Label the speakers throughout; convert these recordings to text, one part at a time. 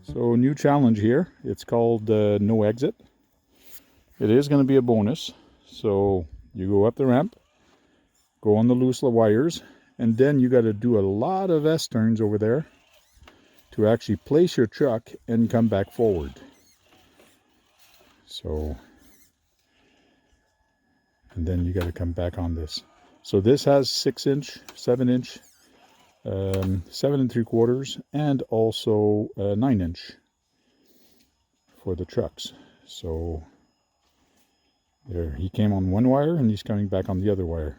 Speaker 1: So new challenge here. It's called no exit. It is going to be a bonus. So you go up the ramp, go on the loose wires, and then you got to do a lot of S-turns over there to actually place your truck and come back forward. So, and then you got to come back on this. So this has 6-inch, 7-inch, 7 3/4, and also 9-inch for the trucks. So there, he came on one wire and he's coming back on the other wire.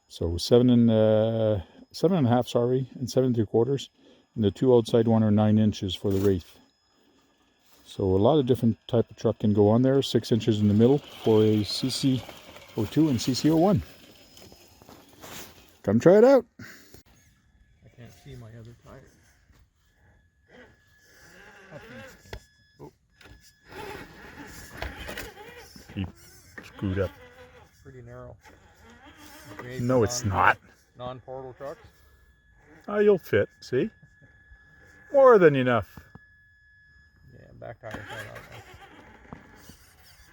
Speaker 1: So 7.5, sorry, and 7 3/4, and the two outside one are 9 inches for the Wraith. So a lot of different type of truck can go on there. 6 inches in the middle for a CC02 and CC01. Come try it out.
Speaker 2: I can't see my other tire. Oh.
Speaker 1: He screwed up.
Speaker 2: Pretty narrow.
Speaker 1: No, it's not.
Speaker 2: Non-portal trucks?
Speaker 1: Oh, you'll fit, see? More than enough.
Speaker 2: Yeah, back tire's not on there.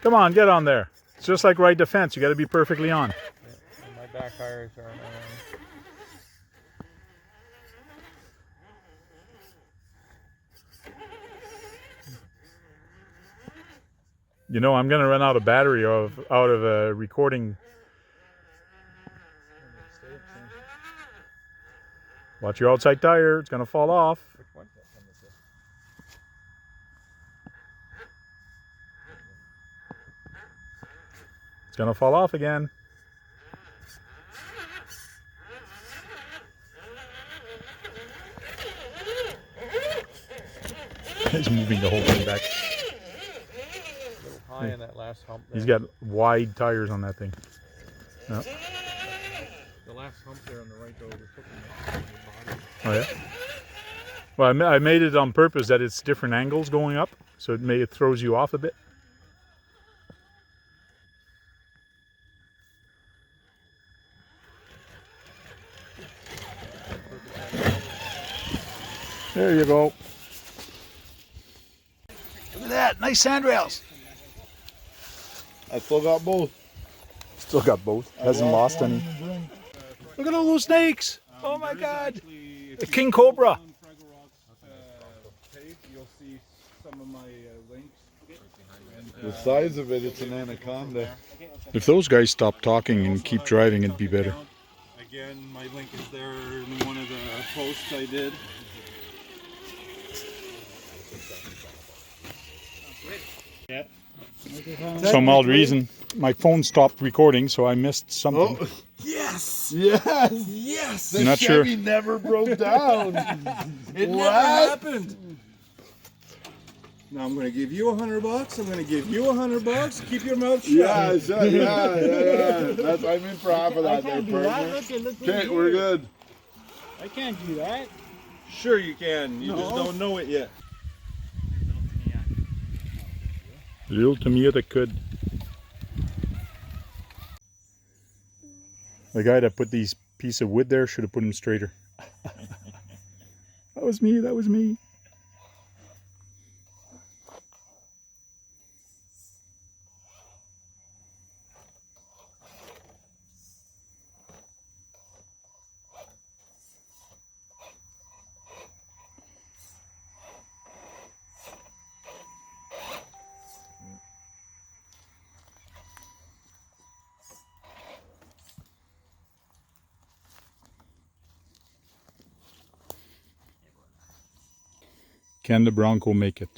Speaker 1: Come on, get on there. It's just like right defense. You got to be perfectly on.
Speaker 2: Yeah, and my back tires aren't on.
Speaker 1: You know, I'm going to run out of battery out of a recording. Watch your outside tire. It's going to fall off.
Speaker 2: Which one?
Speaker 1: It's going to fall off again. He's moving the whole thing back.
Speaker 2: A little high in that last hump there.
Speaker 1: He's got wide tires on that thing. No.
Speaker 2: The last hump there on the right, though, was hooking the body.
Speaker 1: Oh, yeah? Well, I made it on purpose that it's different angles going up, so it throws you off a bit. There you go. Look at that, nice sandrails.
Speaker 3: I still got both.
Speaker 1: Still got both. Hasn't lost any. Look at all those snakes. Oh my God. A king cobra.
Speaker 3: You'll see some of my links. The size of it, it's an anaconda.
Speaker 1: If those guys stop talking and keep driving, it'd be better.
Speaker 3: Again, my link is there in one of the posts I did.
Speaker 1: Some odd reason, my phone stopped recording, so I missed something.
Speaker 3: Oh. Yes! Yes! Yes! The
Speaker 1: Not
Speaker 3: Chevy
Speaker 1: sure.
Speaker 3: never broke down.
Speaker 4: It never happened. Now I'm going to give you $100. I'm going to give you $100. Keep your mouth shut.
Speaker 3: Yeah. That's, I'm in for half of that there, partner. Okay, we're good.
Speaker 4: I can't do that. Sure you can. You just don't know it yet.
Speaker 1: Little Tamia that could. The guy that put these piece of wood there should have put him straighter. That was me, that was me. Can the Bronco make it?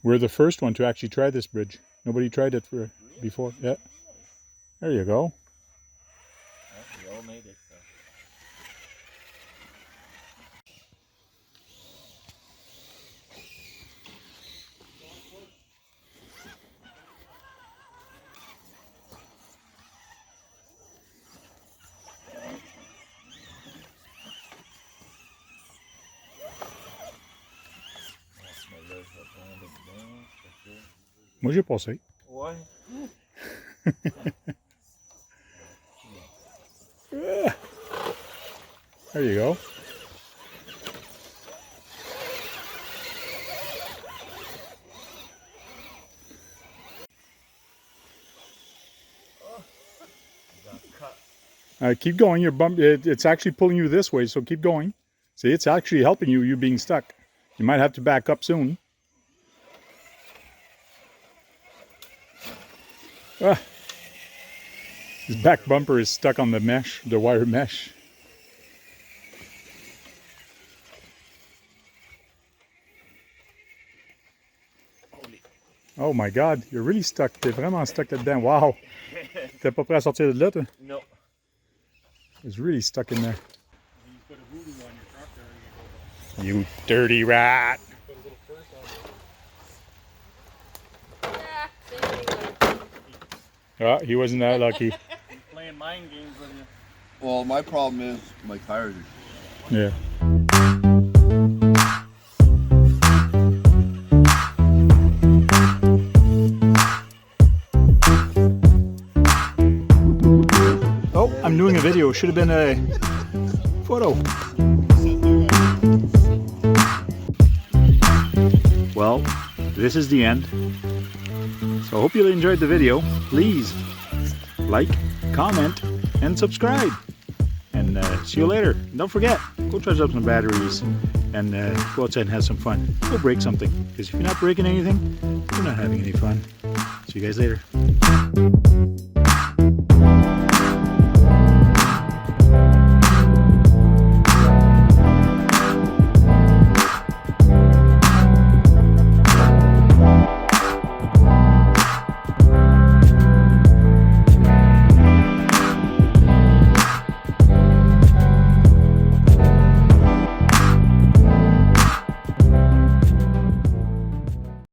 Speaker 1: We're the first one to actually try this bridge. Nobody tried it before. Yeah. There you go.
Speaker 2: We all made it, so.
Speaker 1: Moi, j'ai passé.
Speaker 4: Ouais.
Speaker 1: There you go. Keep going. Your bump. It's actually pulling you this way, so keep going. See, it's actually helping you. You being stuck. You might have to back up soon. His back bumper is stuck on the mesh, the wire mesh. Oh my God, you're really stuck. T'es vraiment stuck là-dedans. Wow. T'es pas prêt à sortir de là, toi?
Speaker 4: No.
Speaker 1: It's really stuck in there.
Speaker 2: You put a voodoo on your tractor and you go,
Speaker 1: You dirty rat.
Speaker 2: put a little purse on it.
Speaker 1: Oh, he wasn't that lucky.
Speaker 2: He's playing mind games with you.
Speaker 3: Well, my problem is my tires are.
Speaker 1: Yeah. Oh, I'm doing a video. Should have been a photo. Well, this is the end. So I hope you enjoyed the video. Please like, comment, and subscribe. And see you later. And don't forget, go charge up some batteries and go outside and have some fun. Go break something. Because if you're not breaking anything, you're not having any fun. See you guys later.